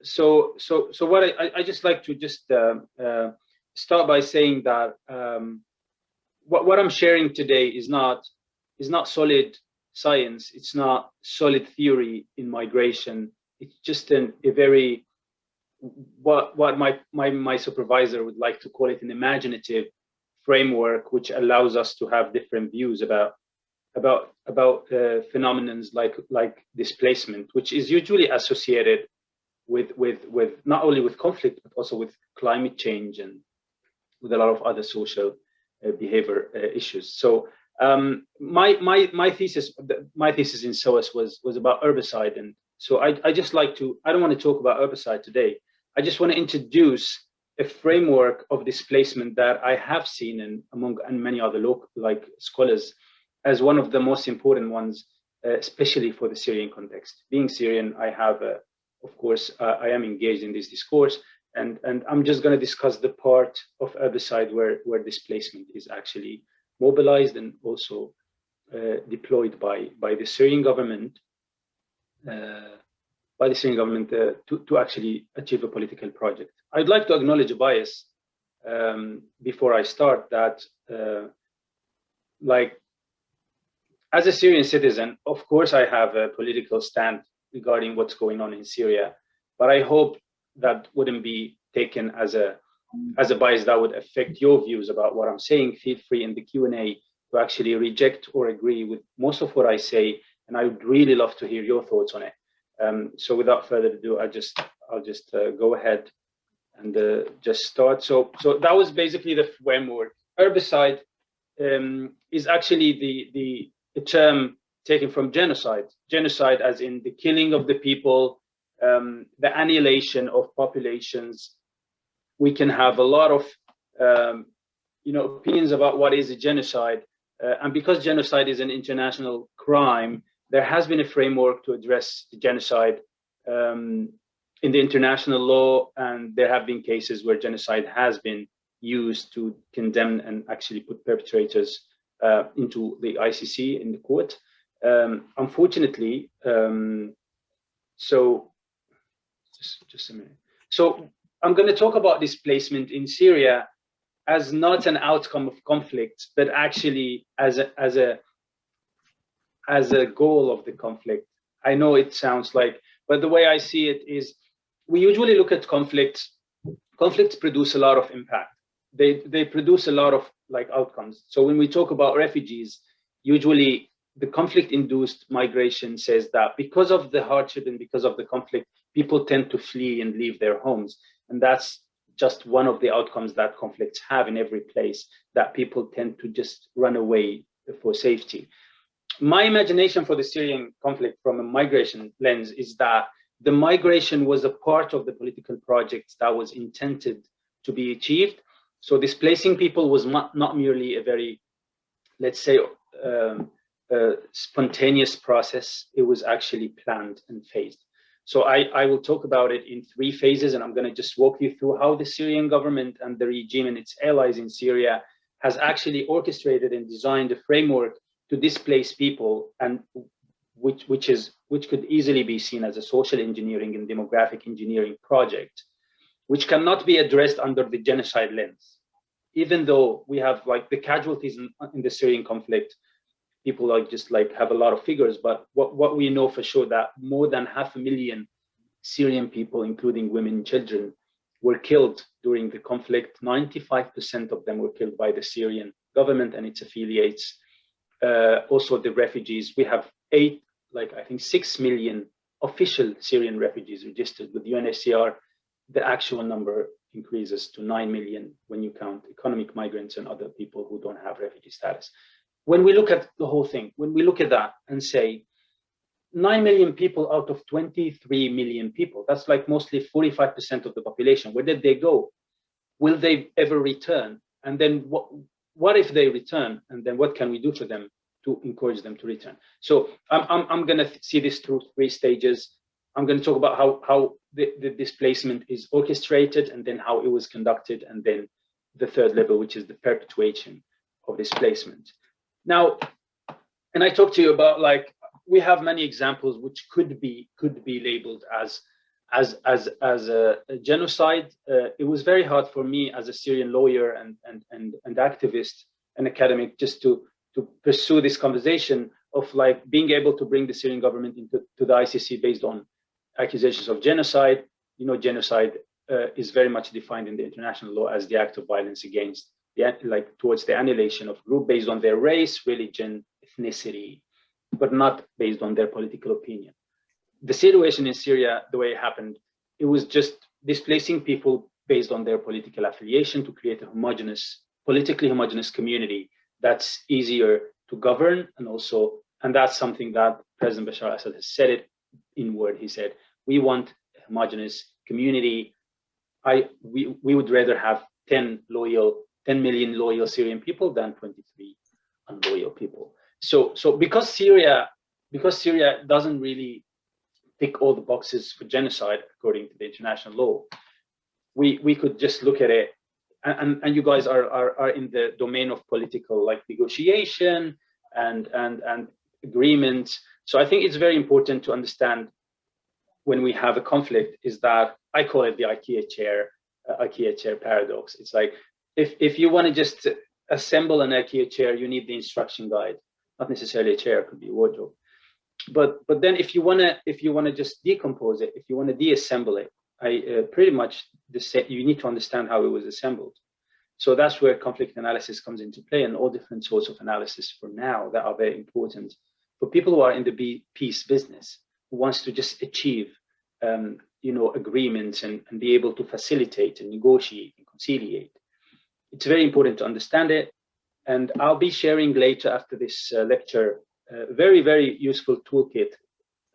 So what I just like to just start by saying that what I'm sharing today is not solid science. It's not solid theory in migration. It's just a very what my supervisor would like to call it an imaginative framework, which allows us to have different views about phenomenons like displacement, which is usually associated with not only with conflict but also with climate change and with a lot of other social behavior issues. So my thesis in SOAS was about herbicide, and so I just like to, I don't want to talk about herbicide today. I just want to introduce a framework of displacement that I have seen in among and many other local like scholars as one of the most important ones, especially for the Syrian context. Being Syrian, I have of course I am engaged in this discourse, and I'm just going to discuss the part of herbicide where displacement is actually mobilized and also deployed by the Syrian government to actually achieve a political project. I'd like to acknowledge a bias before I start that like as a Syrian citizen, of course I have a political stand regarding what's going on in Syria, but I hope that wouldn't be taken as a bias that would affect your views about what I'm saying. Feel free in the Q&A to actually reject or agree with most of what I say, and I would really love to hear your thoughts on it. So without further ado, I'll just go ahead and just start. So that was basically the framework. Herbicide is actually the term taken from genocide. Genocide as in the killing of the people, the annihilation of populations. We can have a lot of opinions about what is a genocide, and because genocide is an international crime, there has been a framework to address the genocide in the international law, and there have been cases where genocide has been used to condemn and actually put perpetrators into the ICC in the court. Unfortunately, so just a minute. So I'm going to talk about displacement in Syria as not an outcome of conflict, but actually as a goal of the conflict. I know it sounds like, but the way I see it is, we usually look at conflicts. Conflicts produce a lot of impact. They produce a lot of like outcomes. So when we talk about refugees, usually the conflict-induced migration says that because of the hardship and because of the conflict, people tend to flee and leave their homes. And that's just one of the outcomes that conflicts have in every place, that people tend to just run away for safety. My imagination for the Syrian conflict from a migration lens is that the migration was a part of the political project that was intended to be achieved. So displacing people was not merely a very, let's say, spontaneous process. It was actually planned and phased. So I will talk about it in 3 phases, and I'm going to just walk you through how the Syrian government and the regime and its allies in Syria has actually orchestrated and designed a framework to displace people, and which could easily be seen as a social engineering and demographic engineering project, which cannot be addressed under the genocide lens. Even though we have like the casualties in the Syrian conflict, people like just like have a lot of figures, but what we know for sure that more than 500,000 Syrian people, including women and children, were killed during the conflict. 95% of them were killed by the Syrian government and its affiliates. Also the refugees, we have 6 million official Syrian refugees registered with UNHCR. The actual number increases to 9 million when you count economic migrants and other people who don't have refugee status. When we look at the whole thing, when we look at that and say 9 million people out of 23 million people, that's like mostly 45% of the population, where did they go? Will they ever return? And then what if they return? And then what can we do for them to encourage them to return? So I'm going to see this through 3 stages. I'm going to talk about how the displacement is orchestrated, and then how it was conducted, and then the 3rd level, which is the perpetuation of displacement. Now, and I talked to you about like, we have many examples which could be labeled as as a genocide. It was very hard for me as a Syrian lawyer and activist and academic just to pursue this conversation of like being able to bring the Syrian government into the ICC based on accusations of genocide. You know, genocide is very much defined in the international law as the act of violence against towards the annihilation of group based on their race, religion, ethnicity, but not based on their political opinion. The situation in Syria, the way it happened, it was just displacing people based on their political affiliation to create a politically homogeneous community that's easier to govern. And that's something that President Bashar al-Assad has said it in word. He said, we want a homogeneous community. We would rather have 10 million loyal Syrian people than 23 unloyal people. So because Syria doesn't really tick all the boxes for genocide according to the international law, we could just look at it, and you guys are in the domain of political like negotiation and agreements. So I think it's very important to understand when we have a conflict is that I call it the IKEA chair paradox. It's like if you want to just assemble an IKEA chair, you need the instruction guide, not necessarily a chair, it could be a wardrobe. But then if you wanna just decompose it, if you want to deassemble it, pretty much you need to understand how it was assembled. So that's where conflict analysis comes into play, and all different sorts of analysis for now that are very important for people who are in the peace business, who wants to just achieve agreements and be able to facilitate and negotiate and conciliate. It's very important to understand it. And I'll be sharing later after this lecture a very, very useful toolkit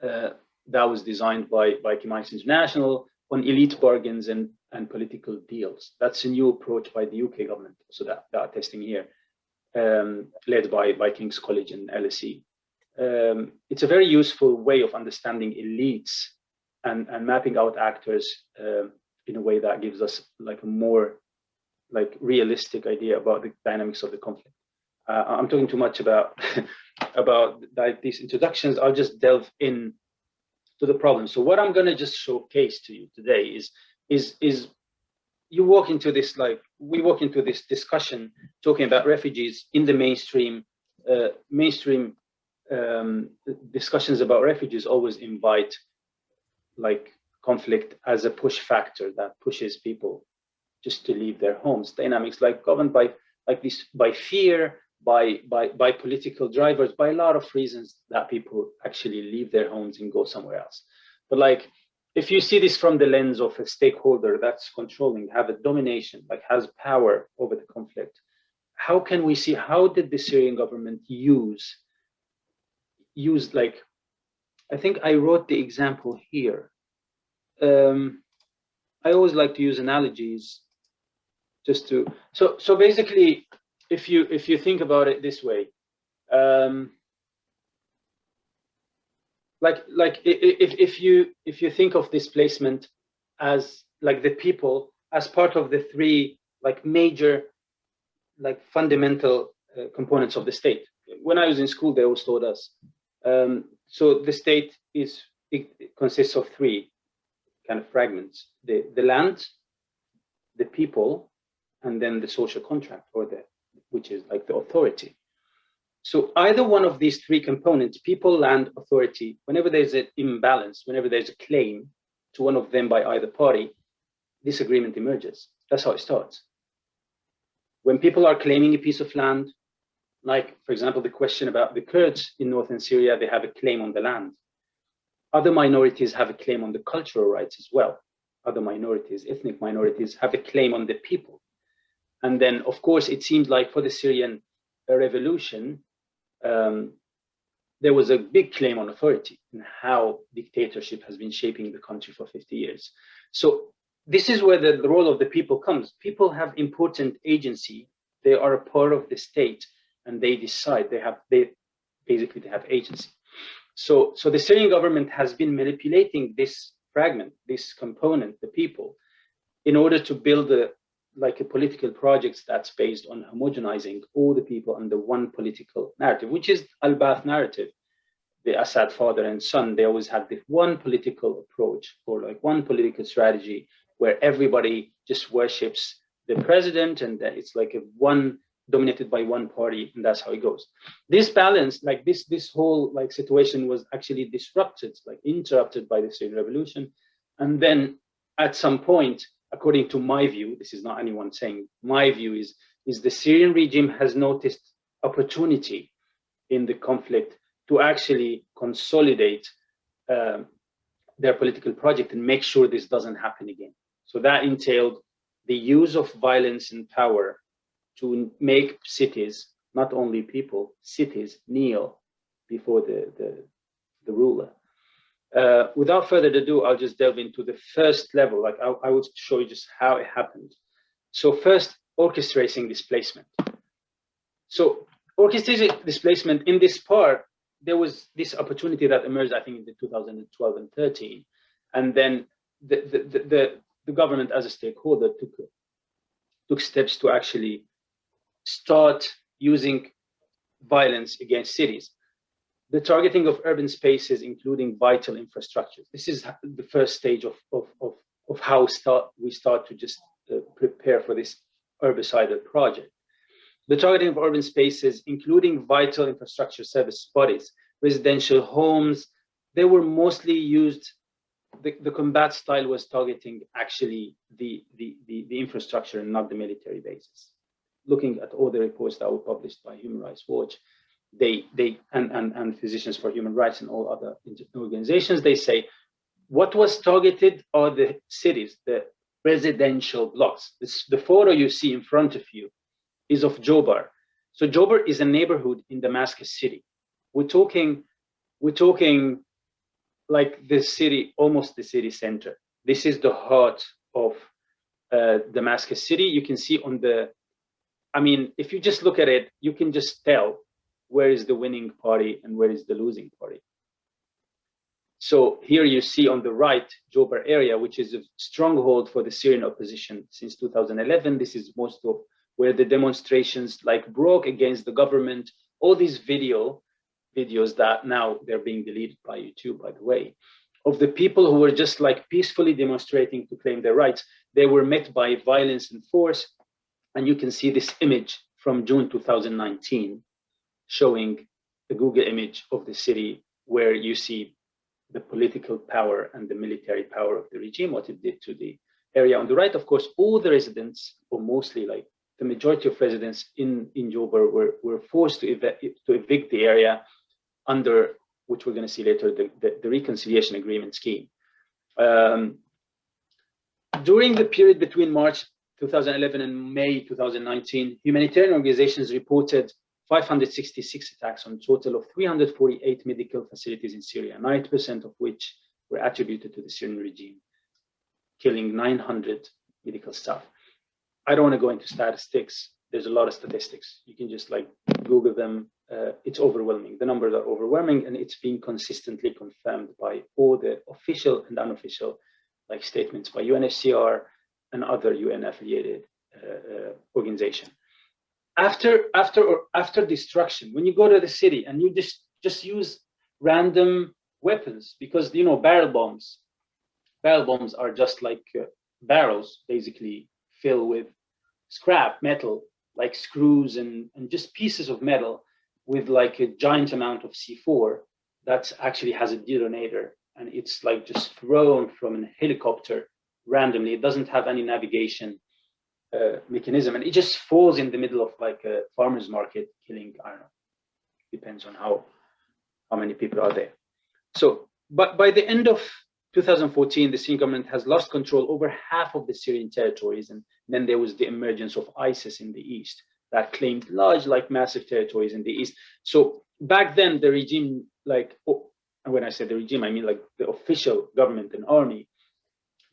that was designed by Human Rights International on elite bargains and political deals. That's a new approach by the UK government, so that are testing here, led by King's College and LSE. It's a very useful way of understanding elites and mapping out actors in a way that gives us like a more realistic idea about the dynamics of the conflict. I'm talking too much about these introductions. I'll just delve in to the problem. So what I'm going to just showcase to you today is we walk into this discussion talking about refugees in the mainstream discussions about refugees always invite like conflict as a push factor that pushes people just to leave their homes. Dynamics like governed by fear, by political drivers, by a lot of reasons that people actually leave their homes and go somewhere else. But like, if you see this from the lens of a stakeholder that's controlling, have a domination, like has power over the conflict, how can we see, how did the Syrian government use like, I think I wrote the example here. I always like to use analogies just to, so basically, if you think about it this way, if you think of displacement as like the people as part of the three like major like fundamental components of the state. When I was in school, they always taught us. So the state it consists of three kind of fragments: the land, the people, and then the social contract, which is like the authority. So either one of these three components, people, land, authority, whenever there's an imbalance, whenever there's a claim to one of them by either party, disagreement emerges. That's how it starts. When people are claiming a piece of land, like, for example, the question about the Kurds in northern Syria, they have a claim on the land. Other minorities have a claim on the cultural rights as well. Other minorities, ethnic minorities, have a claim on the people. And then, of course, it seems like for the Syrian revolution, there was a big claim on authority and how dictatorship has been shaping the country for 50 years. So this is where the role of the people comes. People have important agency. They are a part of the state, and they decide. They have agency. So the Syrian government has been manipulating this fragment, this component, the people, in order to build a political project that's based on homogenizing all the people under one political narrative, which is Al-Ba'ath narrative. the Assad father and son, they always had this one political approach or like one political strategy where everybody just worships the president, and that it's like a one dominated by one party, and that's how it goes. This balance, like this whole like situation was actually disrupted, like interrupted by the Syrian revolution. And then at some point, according to my view, this is not anyone saying, my view is the Syrian regime has noticed opportunity in the conflict to actually consolidate their political project and make sure this doesn't happen again. So that entailed the use of violence and power to make cities, not only people, cities kneel before the ruler. Without further ado, I'll just delve into the first level. Like I would show you just how it happened. So first, orchestrating displacement. So orchestrating displacement in this part, there was this opportunity that emerged, I think, in the 2012 and 13. And then the government as a stakeholder took steps to actually start using violence against cities. The targeting of urban spaces, including vital infrastructures. This is the first stage of how we start to just prepare for this herbicidal project. The targeting of urban spaces, including vital infrastructure service bodies, residential homes, they were mostly used. The combat style was targeting actually the infrastructure and not the military bases. Looking at all the reports that were published by Human Rights Watch, and Physicians for Human Rights and all other organizations, they say what was targeted are the cities, the residential blocks. The photo you see in front of you is of Jobar. So Jobar is a neighborhood in Damascus city. We're talking like the city, almost the city center. This is the heart of Damascus city. You can see on the, I mean, if you just look at it, you can just tell where is the winning party and where is the losing party. So here you see on the right, Jobar area, which is a stronghold for the Syrian opposition since 2011. This is most of where the demonstrations like broke against the government. All these videos that now they're being deleted by YouTube, by the way, of the people who were just like peacefully demonstrating to claim their rights. They were met by violence and force. And you can see this image from June 2019, showing the Google image of the city where you see the political power and the military power of the regime, what it did to the area. On the right, of course, all the residents, or mostly like the majority of residents in Jobar were forced to evict the area under, which we're going to see later, the reconciliation agreement scheme. During the period between March 2011 and May 2019, humanitarian organizations reported 566 attacks on a total of 348 medical facilities in Syria, 90% of which were attributed to the Syrian regime, killing 900 medical staff. I don't want to go into statistics. There's a lot of statistics. You can just like Google them. It's overwhelming. The numbers are overwhelming, and it's being consistently confirmed by all the official and unofficial like statements by UNHCR and other UN-affiliated organizations. After destruction, when you go to the city and you just use random weapons, because you know barrel bombs are just like barrels basically filled with scrap metal, like screws and just pieces of metal with like a giant amount of C4 that actually has a detonator, and it's like just thrown from a helicopter randomly. It doesn't have any navigation mechanism, and it just falls in the middle of like a farmer's market, killing, I don't know, depends on how many people are there. So, but by the end of 2014, the Syrian government has lost control over half of the Syrian territories, and then there was the emergence of ISIS in the east that claimed large, like massive territories in the east. So back then, the regime, like, and when I say the regime, I mean like the official government and army,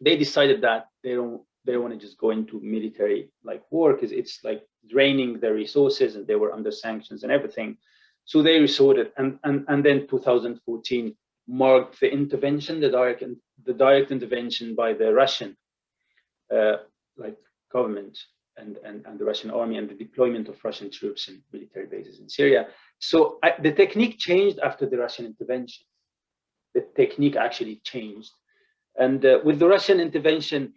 they decided that they don't want to just go into military like war because it's like draining their resources, and they were under sanctions and everything. So they resorted, and then 2014 marked the intervention, the direct intervention by the Russian like government and the Russian army, and the deployment of Russian troops and military bases in Syria. So the technique changed after the Russian intervention. The technique actually changed. And with the Russian intervention,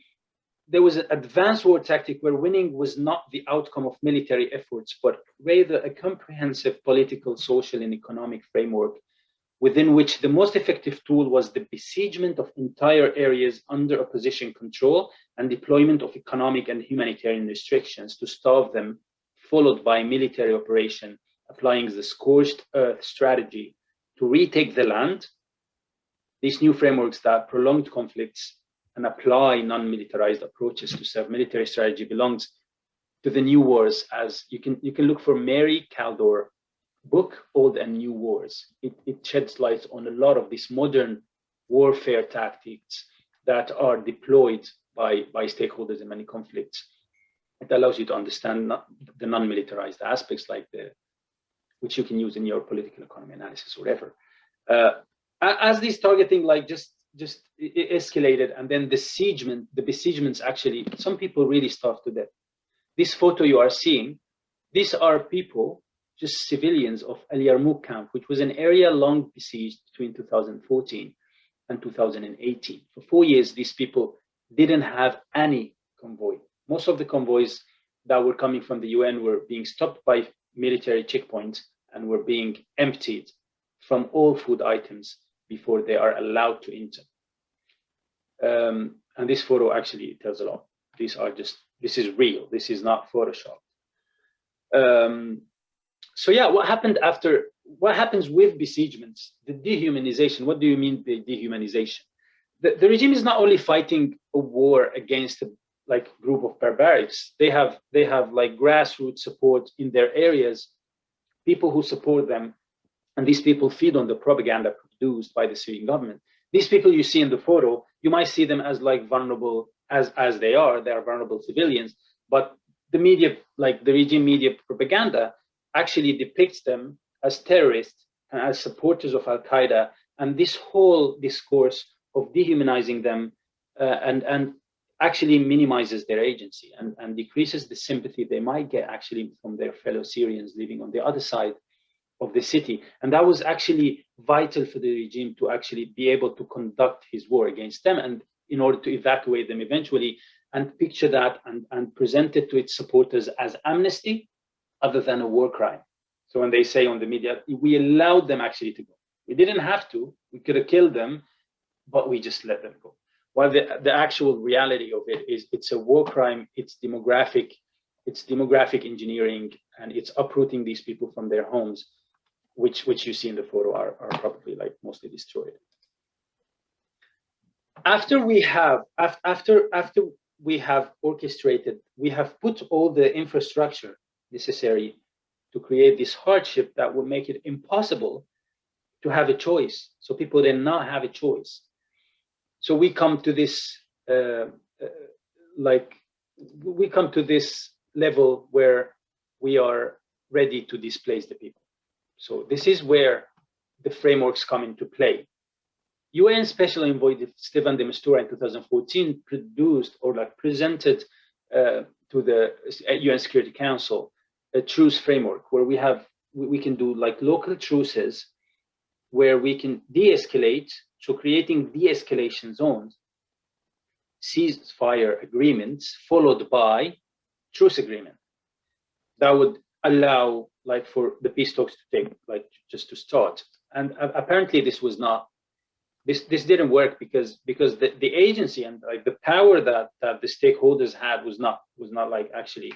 there was an advanced war tactic where winning was not the outcome of military efforts, but rather a comprehensive political, social, and economic framework within which the most effective tool was the besiegement of entire areas under opposition control and deployment of economic and humanitarian restrictions to starve them, followed by military operation applying the scorched earth strategy to retake the land. These new frameworks that prolonged conflicts and apply non-militarized approaches to serve military strategy belongs to the new wars. As you can look for Mary Kaldor book, Old and New Wars. It sheds light on a lot of these modern warfare tactics that are deployed by stakeholders in many conflicts. It allows you to understand the non-militarized aspects, like which you can use in your political economy analysis or whatever. As this targeting just escalated, and then the besiegements actually, some people really starved to death. This photo you are seeing, these are people, just civilians of Al Yarmouk camp, which was an area long besieged between 2014 and 2018. For 4 years, these people didn't have any convoy. Most of the convoys that were coming from the UN were being stopped by military checkpoints and were being emptied from all food items before they are allowed to enter. And this photo actually tells a lot. This is real. This is not Photoshop. So yeah, what happens with besiegements? The dehumanization. What do you mean by dehumanization? The regime is not only fighting a war against a group of barbarics. They have like grassroots support in their areas, people who support them, and these people feed on the propaganda produced by the Syrian government. These people you see in the photo, you might see them as like vulnerable as they are vulnerable civilians, but the media, like the regime media propaganda, actually depicts them as terrorists and as supporters of Al-Qaeda, and this whole discourse of dehumanizing them and actually minimizes their agency and decreases the sympathy they might get actually from their fellow Syrians living on the other side of the city. And that was actually vital for the regime to actually be able to conduct his war against them, and in order to evacuate them eventually, and picture that and present it to its supporters as amnesty other than a war crime. So when they say on the media, we allowed them actually to go. We didn't have to, we could have killed them, but we just let them go. While the actual reality of it is it's a war crime, it's demographic engineering, and it's uprooting these people from their homes, which you see in the photo are probably like mostly destroyed. After we have orchestrated, we have put all the infrastructure necessary to create this hardship that will make it impossible to have a choice. So people did not have a choice. So we come to this level where we are ready to displace the people. So this is where the frameworks come into play. UN Special Envoy Stefan de Mistura in 2014 presented to the UN Security Council a truce framework where we can do like local truces where we can de-escalate, so creating de-escalation zones, ceasefire agreements followed by truce agreement. That would allow like for the peace talks to take like just to start. And apparently this was not, this didn't work because the agency and like the power that the stakeholders had was not like actually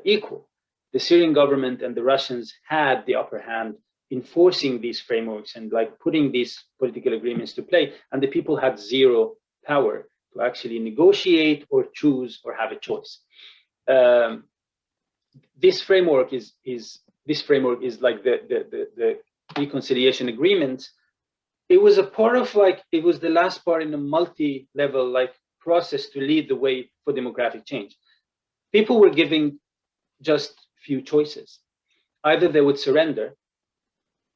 equal. The Syrian government and the Russians had the upper hand enforcing these frameworks and like putting these political agreements to play, and the people had zero power to actually negotiate or choose or have a choice. This framework is like the reconciliation agreement. It was a part of like, it was the last part in a multi-level like process to lead the way for demographic change. People were giving just few choices. Either they would surrender,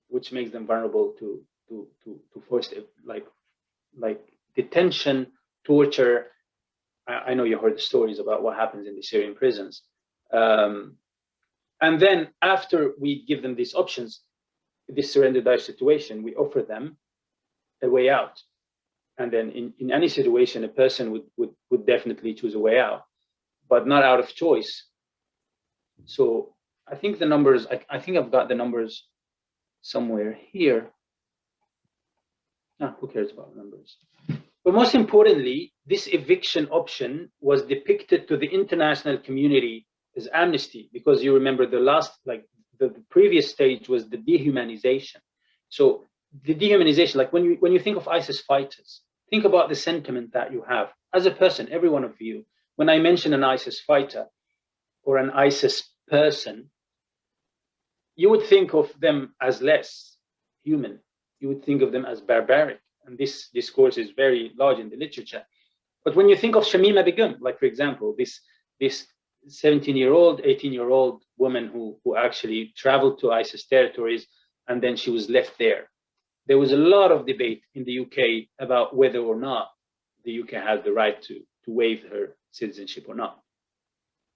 which makes them vulnerable to forced like detention, torture. I know you heard the stories about what happens in the Syrian prisons. And then after we give them these options, this surrender die situation, we offer them a way out. And then in any situation, a person would definitely choose a way out, but not out of choice. So I think the numbers, I think I've got the numbers somewhere here. Who cares about numbers? But most importantly, this eviction option was depicted to the international community as amnesty, because you remember the last, like the previous stage was the dehumanization. So the dehumanization, like when you think of ISIS fighters, think about the sentiment that you have as a person, every one of you. When I mention an ISIS fighter or an ISIS person, you would think of them as less human. You would think of them as barbaric. And this discourse is very large in the literature. But when you think of Shamima Begum, like for example, this 17-year-old, 18-year-old woman who actually traveled to ISIS territories, and then she was left there. There was a lot of debate in the UK about whether or not the UK had the right to waive her citizenship or not.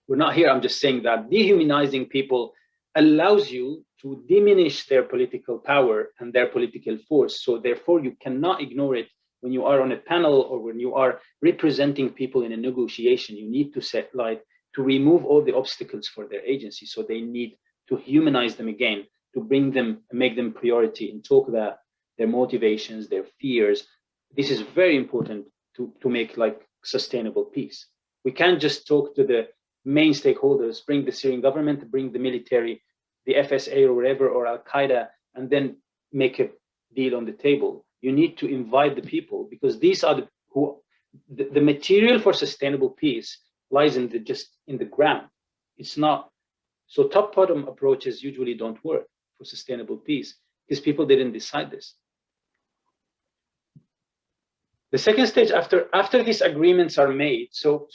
We're not here, I'm just saying that dehumanizing people allows you to diminish their political power and their political force. So therefore, you cannot ignore it when you are on a panel or when you are representing people in a negotiation. You need to set light to remove all the obstacles for their agency. So they need to humanize them again, to bring them, make them priority and talk about their motivations, their fears. This is very important to make like sustainable peace. We can't just talk to the main stakeholders, bring the Syrian government, bring the military, the FSA or whatever, or Al-Qaeda, and then make a deal on the table. You need to invite the people, because these are the material for sustainable peace lies in the ground. It's not, so top-bottom approaches usually don't work for sustainable peace because people didn't decide this. The second stage, after these agreements are made, so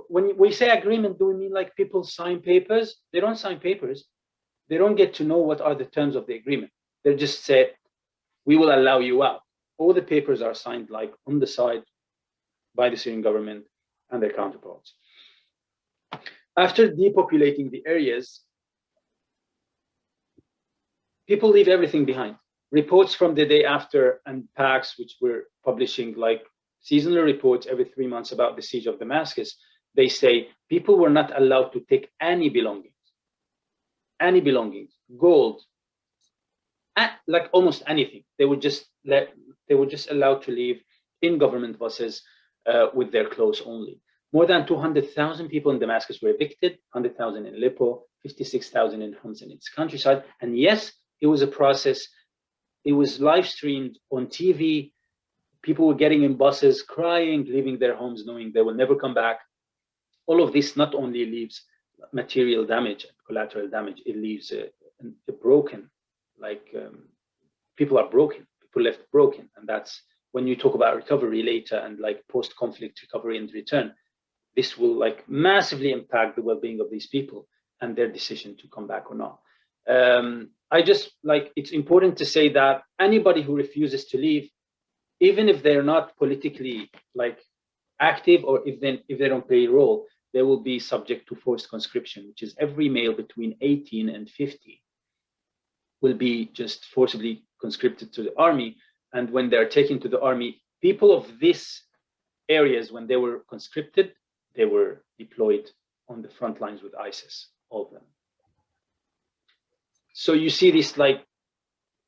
when we say agreement, do we mean like people sign papers? They don't sign papers. They don't get to know what are the terms of the agreement. They just say, we will allow you out. All the papers are signed like on the side by the Syrian government and their counterparts. After depopulating the areas, people leave everything behind. Reports from the day after and PACs, which were publishing like seasonal reports every 3 months about the siege of Damascus, they say people were not allowed to take any belongings, gold, like almost anything. They were just allowed to leave in government buses with their clothes only. More than 200,000 people in Damascus were evicted, 100,000 in Aleppo, 56,000 in Homs and its countryside. And yes, it was a process. It was live streamed on TV. People were getting in buses, crying, leaving their homes, knowing they will never come back. All of this not only leaves material damage, collateral damage, it leaves a broken, like people are broken, people left broken. And that's when you talk about recovery later and like post-conflict recovery and return, this will like massively impact the well-being of these people and their decision to come back or not. I just like, it's important to say that anybody who refuses to leave, even if they're not politically like active or if they don't play a role, they will be subject to forced conscription, which is every male between 18 and 50 will be just forcibly conscripted to the army. And when they're taken to the army, people of these areas, when they were conscripted, they were deployed on the front lines with ISIS, all of them. So you see this like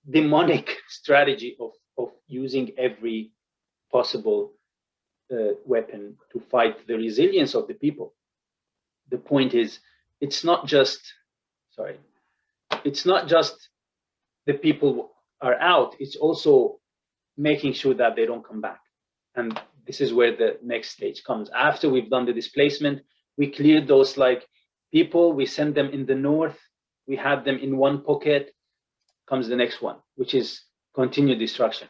demonic strategy of using every possible weapon to fight the resilience of the people. The point is, it's not just the people are out, it's also making sure that they don't come back. And this is where the next stage comes. After we've done the displacement, we cleared those like people, we send them in the north, we had them in one pocket, comes the next one, which is continued destruction,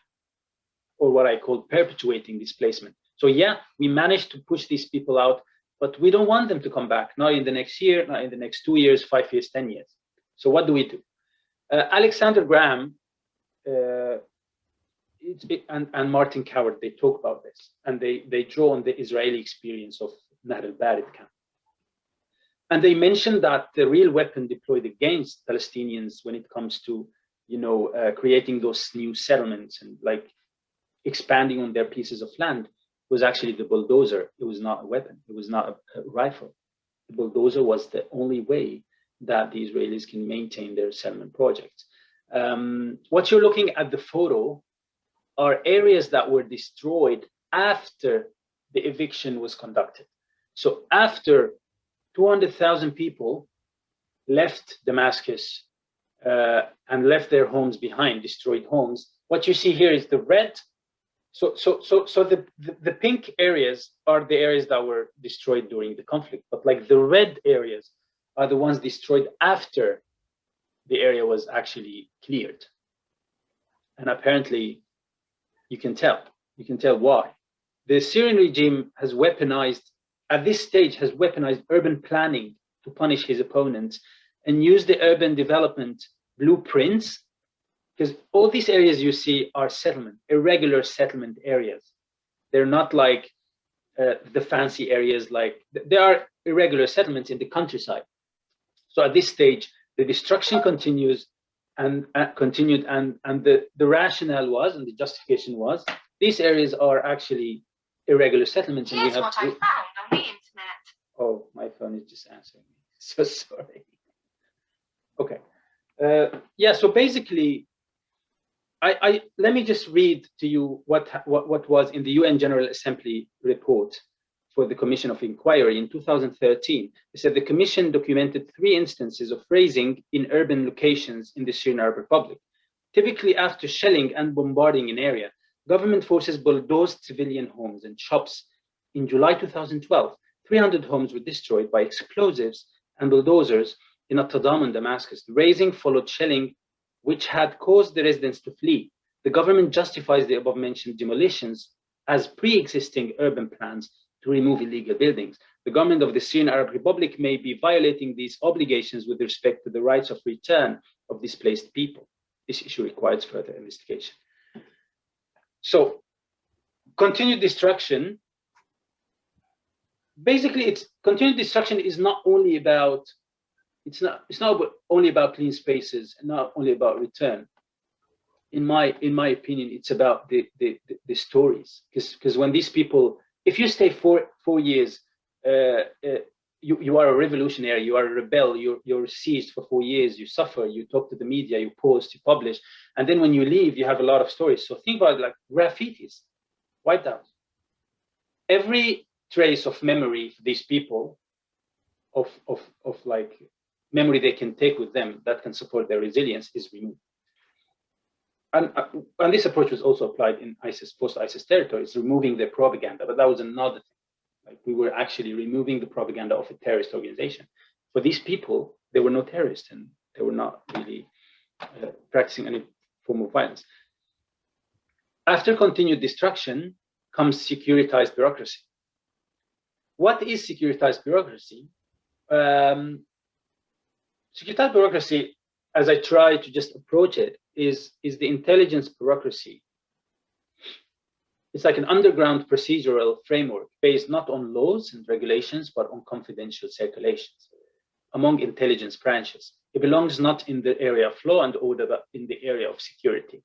or what I call perpetuating displacement. So yeah, we managed to push these people out, but we don't want them to come back, not in the next year, not in the next 2 years, 5 years, 10 years. So what do we do? Alexander Graham and Martin Coward, they talk about this, and they draw on the Israeli experience of Nahr al-Barid camp. And they mentioned that the real weapon deployed against Palestinians when it comes to, creating those new settlements and like expanding on their pieces of land was actually the bulldozer. It was not a weapon. It was not a rifle. The bulldozer was the only way that the Israelis can maintain their settlement projects. What you're looking at the photo are areas that were destroyed after the eviction was conducted. So after 200,000 people left Damascus and left their homes behind, destroyed homes, what you see here is the red. So the pink areas are the areas that were destroyed during the conflict, but like the red areas are the ones destroyed after the area was actually cleared. And apparently you can tell why. The Syrian regime has weaponized, at this stage, has weaponized urban planning to punish his opponents and use the urban development blueprints, because all these areas you see are settlement, irregular settlement areas. They're not like the fancy areas, like there are irregular settlements in the countryside. So at this stage, the destruction continues and continued, and the rationale was, and the justification was, these areas are actually irregular settlements. Here's and we have what I found on the internet. Oh, my phone is just answering me. So sorry. Okay. Yeah. So basically, I let me just read to you what was in the UN General Assembly report for the Commission of Inquiry in 2013. They said the Commission documented 3 instances of razing in urban locations in the Syrian Arab Republic. Typically, after shelling and bombarding an area, government forces bulldozed civilian homes and shops. In July 2012, 300 homes were destroyed by explosives and bulldozers in At-Tadamun, Damascus. The razing followed shelling, which had caused the residents to flee. The government justifies the above-mentioned demolitions as pre-existing urban plans to remove illegal buildings. The government of the Syrian Arab Republic may be violating these obligations with respect to the rights of return of displaced people. This issue requires further investigation. So, continued destruction. Basically, continued destruction is not only about, it's not only about clean spaces, and not only about return. In my opinion, it's about the stories, because when these people, if you stay 4 years, you are a revolutionary, you are a rebel, you're seized for 4 years, you suffer, you talk to the media, you post, you publish, and then when you leave, you have a lot of stories. So think about it like graffitis, wiped out. Every trace of memory for these people, of like memory they can take with them that can support their resilience, is removed. And this approach was also applied in ISIS, post-ISIS territories, removing their propaganda, but that was another thing. Like we were actually removing the propaganda of a terrorist organization. For these people, they were no terrorists and they were not really practicing any form of violence. After continued destruction comes securitized bureaucracy. What is securitized bureaucracy? Securitized bureaucracy, as I try to just approach it, is the intelligence bureaucracy. It's like an underground procedural framework based not on laws and regulations, but on confidential circulations among intelligence branches. It belongs not in the area of law and order, but in the area of security.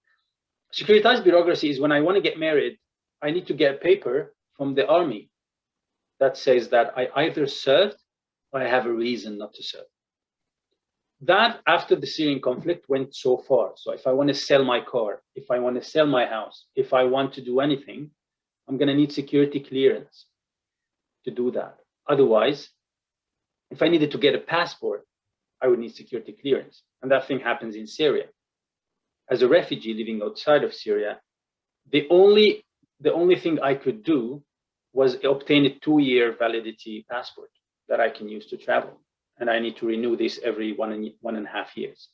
Securitized bureaucracy is when I want to get married, I need to get a paper from the army that says that I either served or I have a reason not to serve. That, after the Syrian conflict, went so far. So if I want to sell my car, if I want to sell my house, if I want to do anything, I'm going to need security clearance to do that. Otherwise, if I needed to get a passport, I would need security clearance. And that thing happens in Syria. As a refugee living outside of Syria, the only thing I could do was obtain a 2-year validity passport that I can use to travel. And I need to renew this every 1.5 years.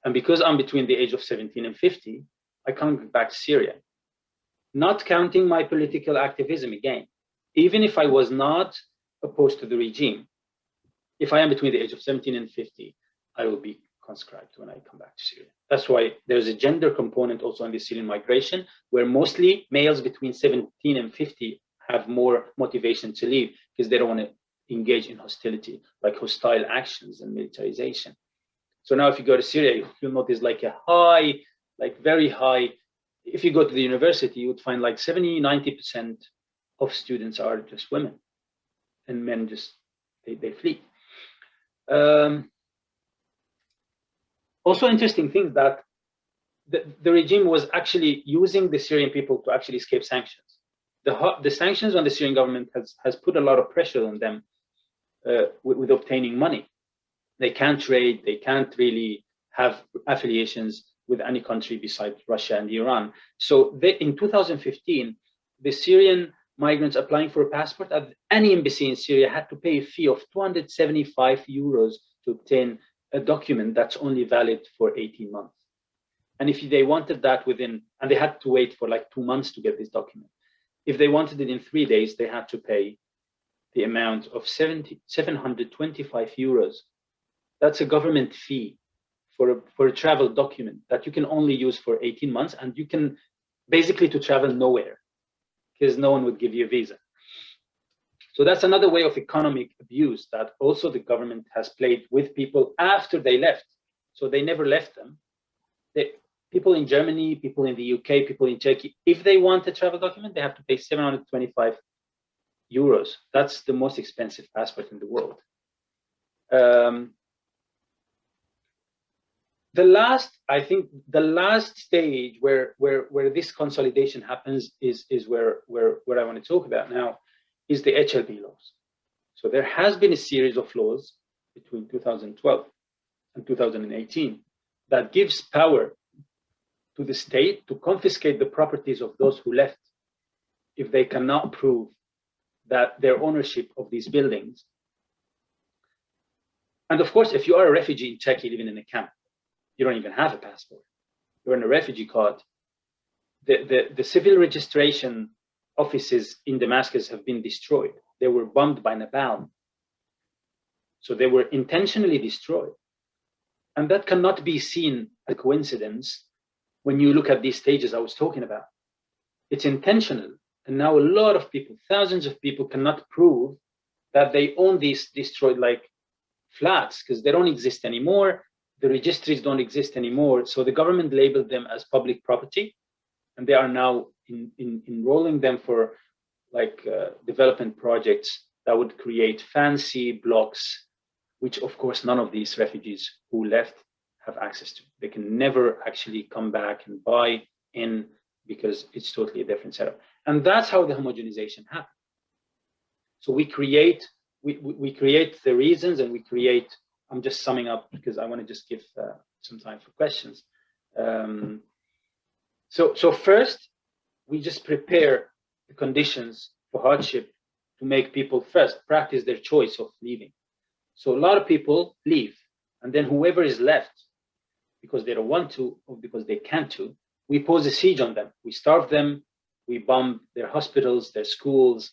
And because I'm between the age of 17 and 50, I can't go back to Syria. Not counting my political activism again, even if I was not opposed to the regime. If I am between the age of 17 and 50, I will be conscribed when I come back to Syria. That's why there's a gender component also in the Syrian migration, where mostly males between 17 and 50 have more motivation to leave because they don't want to engage in hostility, like hostile actions and militarization. So now if you go to Syria, you'll notice like a high, like very high, if you go to the university, you would find like 70, 90% of students are just women, and men just, they flee. Also interesting thing that the regime was actually using the Syrian people to actually escape sanctions. The sanctions on the Syrian government has put a lot of pressure on them with obtaining money. They can't trade, they can't really have affiliations with any country besides Russia and Iran. So in 2015, the Syrian migrants applying for a passport at any embassy in Syria had to pay a fee of 275 euros to obtain a document that's only valid for 18 months. And if they wanted that within, and they had to wait for like 2 months to get this document. If they wanted it in 3 days, they had to pay the amount of 725 euros. That's a government fee for a travel document that you can only use for 18 months, and you can basically to travel nowhere because no one would give you a visa. So that's another way of economic abuse that also the government has played with people after they left. So they never left them. People in Germany, people in the UK, people in Turkey, if they want a travel document, they have to pay 725 euros. That's the most expensive passport in the world. I think the last stage where this consolidation happens is where I want to talk about now, is the HLB laws. So there has been a series of laws between 2012 and 2018 that gives power to the state to confiscate the properties of those who left if they cannot prove that their ownership of these buildings. And of course, if you are a refugee in Turkey living in a camp, you don't even have a passport, you're on a refugee card. The civil registration offices in Damascus have been destroyed. They were bombed by napalm. So they were intentionally destroyed. And that cannot be seen as a coincidence when you look at these stages I was talking about. It's intentional. And now a lot of people, thousands of people, cannot prove that they own these destroyed like flats because they don't exist anymore. The registries don't exist anymore. So the government labeled them as public property, and they are now enrolling them for like development projects that would create fancy blocks, which of course none of these refugees who left have access to. They can never actually come back and buy in because it's totally a different setup. And that's how the homogenization happens. So we create the reasons, and we create, I'm just summing up because I want to just give some time for questions. So first, we just prepare the conditions for hardship to make people first practice their choice of leaving. So a lot of people leave, and then whoever is left, because they don't want to or because they can't to, we pose a siege on them. We starve them, we bomb their hospitals, their schools,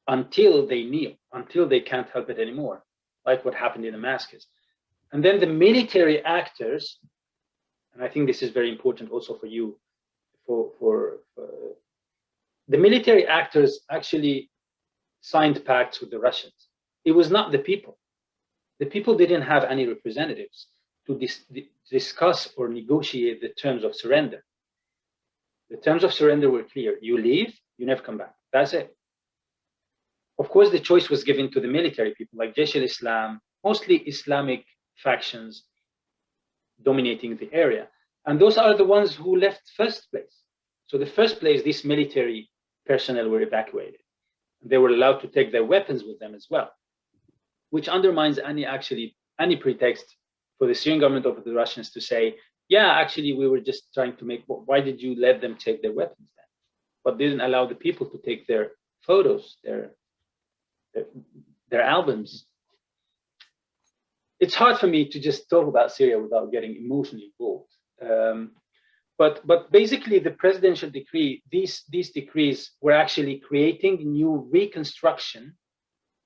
until they kneel, until they can't help it anymore, like what happened in Damascus. And then the military actors, and I think this is very important also for you, for the military actors actually signed pacts with the Russians. It was not the people. The people didn't have any representatives to discuss or negotiate the terms of surrender. The terms of surrender were clear. You leave, you never come back. That's it. Of course, the choice was given to the military people like Jaish al-Islam, mostly Islamic factions dominating the area. And those are the ones who left first place. So the first place, these military personnel were evacuated. They were allowed to take their weapons with them as well, which undermines any pretext for the Syrian government or for the Russians to say, yeah, actually, we were just trying to make, why did you let them take their weapons then? But didn't allow the people to take their photos, their albums. It's hard for me to just talk about Syria without getting emotionally involved. But basically, the presidential decree, these decrees were actually creating new reconstruction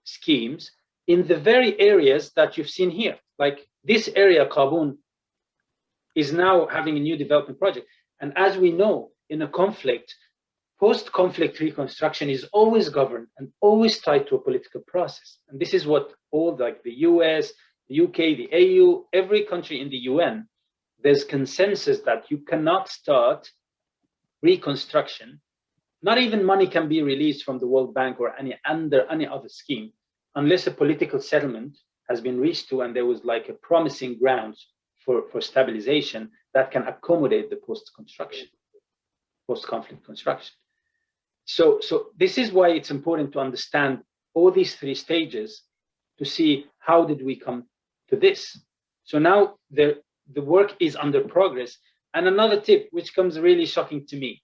schemes in the very areas that you've seen here. Like this area, Qabun, is now having a new development project. And as we know, in a conflict, post-conflict reconstruction is always governed and always tied to a political process. And this is what all like the US, the UK, the AU, every country in the UN, there's consensus that you cannot start reconstruction. Not even money can be released from the World Bank or under any other scheme unless a political settlement has been reached to and there was like a promising grounds for stabilization that can accommodate the post-conflict construction. So this is why it's important to understand all these three stages to see how did we come to this. So now the work is under progress. And another tip, which comes really shocking to me,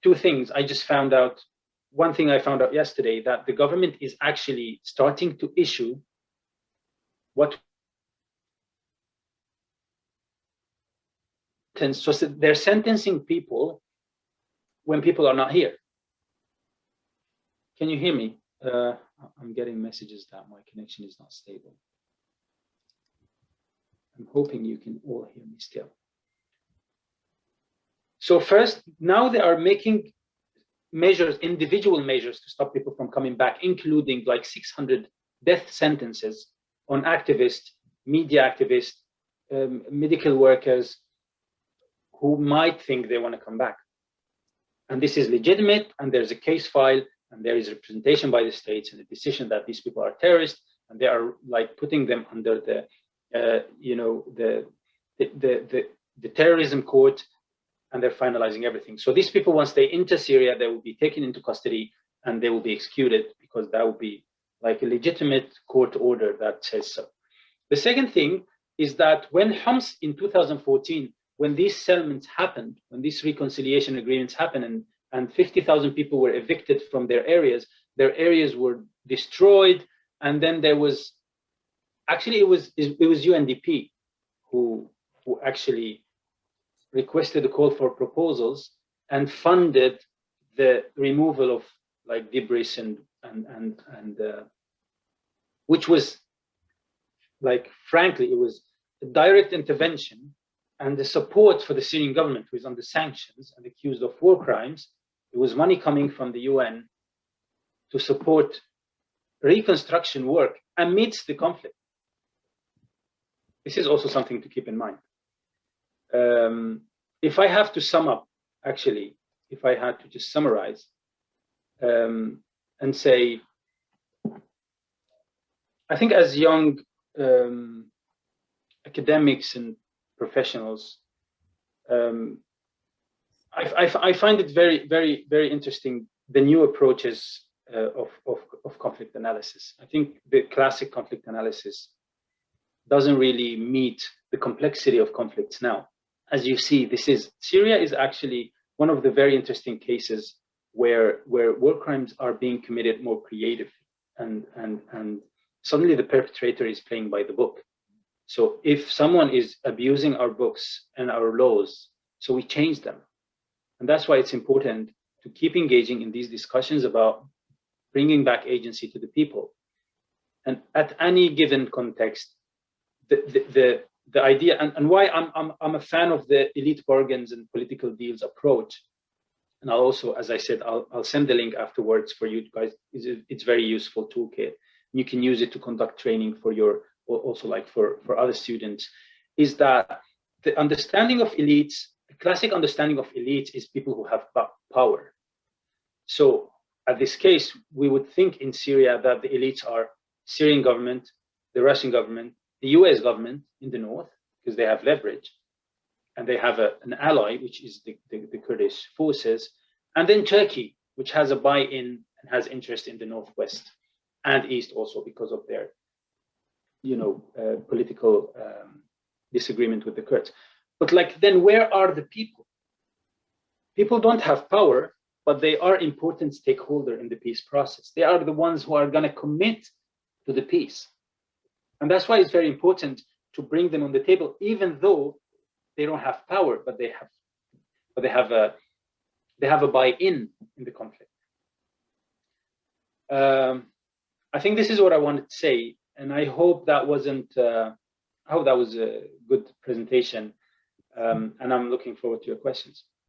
two things I just found out. One thing I found out yesterday, that the government is actually starting to issue what so they're sentencing people when people are not here. Can you hear me? I'm getting messages that my connection is not stable. I'm hoping you can all hear me still. So first, now they are making measures, individual measures to stop people from coming back, including like 600 death sentences on activists, media activists, medical workers who might think they want to come back. And this is legitimate, and there's a case file, and there is representation by the states and the decision that these people are terrorists, and they are like putting them under the, the terrorism court, and they're finalizing everything. So these people, once they enter Syria, they will be taken into custody and they will be executed, because that will be like a legitimate court order that says so. The second thing is that when Homs in 2014, when these settlements happened, when these reconciliation agreements happened, and 50,000 people were evicted from their areas were destroyed, and then there was, actually it was UNDP who actually requested a call for proposals and funded the removal of like debris and which was like, frankly, it was a direct intervention, and the support for the Syrian government, who is under sanctions and accused of war crimes. It was money coming from the UN to support reconstruction work amidst the conflict. This is also something to keep in mind. If I have to sum up, actually, if I had to just summarize and say, I think as young academics and professionals, I find it very, very, very interesting, the new approaches of conflict analysis. I think the classic conflict analysis doesn't really meet the complexity of conflicts now. As you see, Syria is actually one of the very interesting cases where war crimes are being committed more creatively, and suddenly the perpetrator is playing by the book. So if someone is abusing our books and our laws, so we change them. And that's why it's important to keep engaging in these discussions about bringing back agency to the people. And at any given context, the idea, and why I'm a fan of the elite bargains and political deals approach. And I'll also, as I said, I'll send the link afterwards for you guys. It's very useful toolkit. You can use it to conduct training for your, also like for other students, is that the understanding of elites, the classic understanding of elites is people who have power. So at this case, we would think in Syria that the elites are Syrian government, the Russian government, the US government in the north, because they have leverage, and they have an ally, which is the Kurdish forces, and then Turkey, which has a buy-in and has interest in the northwest and east also because of their political disagreement with the Kurds. But like, then where are the people? People don't have power, but they are important stakeholder in the peace process. They are the ones who are going to commit to the peace. And that's why it's very important to bring them on the table, even though they don't have power, but they have a buy-in in the conflict. I think this is what I wanted to say, and I hope that wasn't. I hope that was a good presentation, and I'm looking forward to your questions.